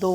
2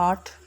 8